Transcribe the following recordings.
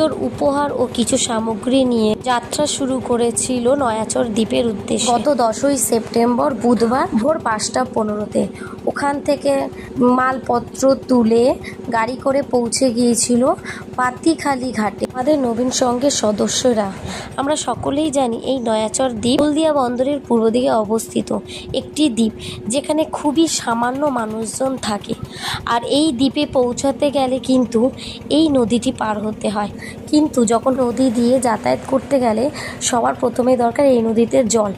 সুন্দর উপহার ও কিছু সামগ্রী নিয়ে যাত্রা শুরু করেছিল নয়াচর দ্বীপের উদ্দেশ্যে। গত 10ই সেপ্টেম্বর বুধবার ভোর 5:15-তে ওখান থেকে মালপত্র তুলে গাড়ি করে পৌঁছে গিয়েছিল পাতিখালি ঘাটে। আমাদের নবীন সংঘের সদস্যরা আমরা সকলেই জানি এই নয়াচর দ্বীপ হলদিয়া বন্দরের পূর্ব দিকে অবস্থিত একটি দ্বীপ, যেখানে খুবই সামান্য মানুষজন থাকে। আর এই দ্বীপে পৌঁছাতে গেলে কিন্তু এই নদীটি পার হতে হয়। কিন্তু যখন নদী দিয়ে যাতায়াত করতে গেলে সবার প্রথমে দরকার এই নদীতে জল,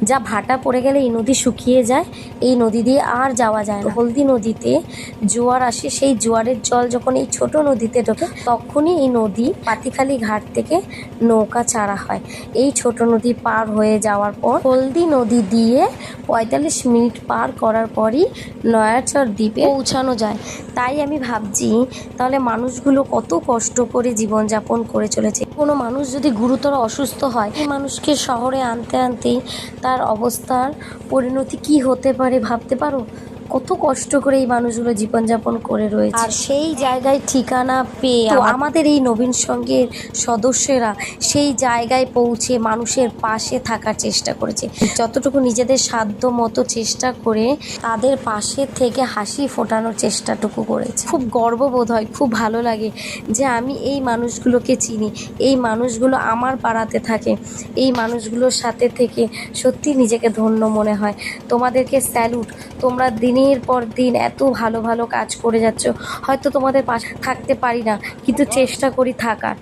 যা ভাটা পড়ে গেলে এই নদী শুকিয়ে যায়, এই নদী দিয়ে আর যাওয়া যায় না। হলদি নদীতে জোয়ার আসে, সেই জোয়ারের জল যখন এই ছোট নদীতে ঢোকে তখনই এই নদী পাতিখালি ঘাট থেকে নৌকা ছাড়া হয়। এই ছোট নদী পার হয়ে যাওয়ার পর হলদি নদী দিয়ে 45 মিনিট পার করার পরই নয়াচর দ্বীপে পৌঁছানো যায়। তাই আমি ভাবছি তাহলে মানুষগুলো কত কষ্ট করে জীবনযাপন করে চলেছে। কোনো মানুষ যদি গুরুতর অসুস্থ হয়, এই মানুষকে শহরে আনতে আনতেই তার অবস্থার পরিণতি কি হতে পারে ভাবতে পারো? কত কষ্ট করে এই মানুষগুলো জীবনযাপন করে রয়েছে। আর সেই জায়গায় ঠিকানা পেয়ে আমাদের এই নবীন সংঘের সদস্যরা সেই জায়গায় পৌঁছে মানুষের পাশে থাকার চেষ্টা করেছে। যতটুকু নিজেদের সাধ্য মতো চেষ্টা করে তাদের পাশে থেকে হাসি ফোটানোর চেষ্টাটুকু করেছে। খুব গর্ববোধ হয়, খুব ভালো লাগে যে আমি এই মানুষগুলোকে চিনি, এই মানুষগুলো আমার পাড়াতে থাকে। এই মানুষগুলোর সাথে থেকে সত্যি নিজেকে ধন্য মনে হয়। তোমাদেরকে স্যালুট। তোমরা দিনের পর দিন এত ভালো ভালো কাজ করে যাচ্ছ। হয়তো তোমাদের পাশে থাকতে পারি না, কিন্তু চেষ্টা করি থাকার।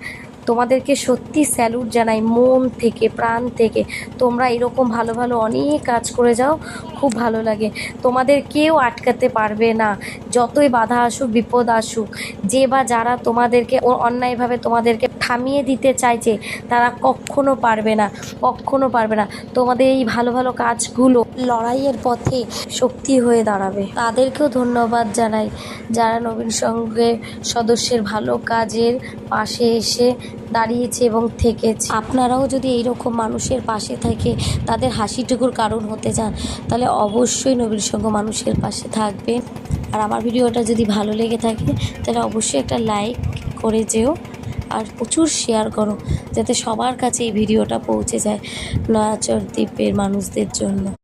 তোমাদেরকে সত্যি স্যালুট জানাই মন থেকে, প্রাণ থেকে। তোমরা এরকম ভালো ভালো অনেক কাজ করে যাও, খুব ভালো লাগে। তোমাদের কেউ আটকাতে পারবে না, যতই বাধা আসুক, বিপদ আসুক। যে বা যারা তোমাদেরকে অন্যায়ভাবে তোমাদেরকে থামিয়ে দিতে চাইছে তারা কখনো পারবে না, কখনো পারবে না। তোমাদের এই ভালো ভালো কাজগুলো লড়াইয়ের পথে শক্তি হয়ে দাঁড়াবে। তাদেরকেও ধন্যবাদ জানাই যারা নবীন সংঘের সদস্যের ভালো কাজের পাশে এসে দাঁড়িয়েছে এবং থেকেছে। আপনারাও যদি এইরকম মানুষের পাশে থেকে তাদের হাসিটুকুর কারণ হতে চান, তাহলে অবশ্যই নবীন সংঘ মানুষের পাশে থাকবে। আর আমার ভিডিওটা যদি ভালো লেগে থাকে তাহলে অবশ্যই একটা লাইক করে যেও, আর প্রচুর শেয়ার করো যাতে সবার কাছে এই ভিডিওটা পৌঁছে যায় নয়াচর দ্বীপের মানুষদের জন্য।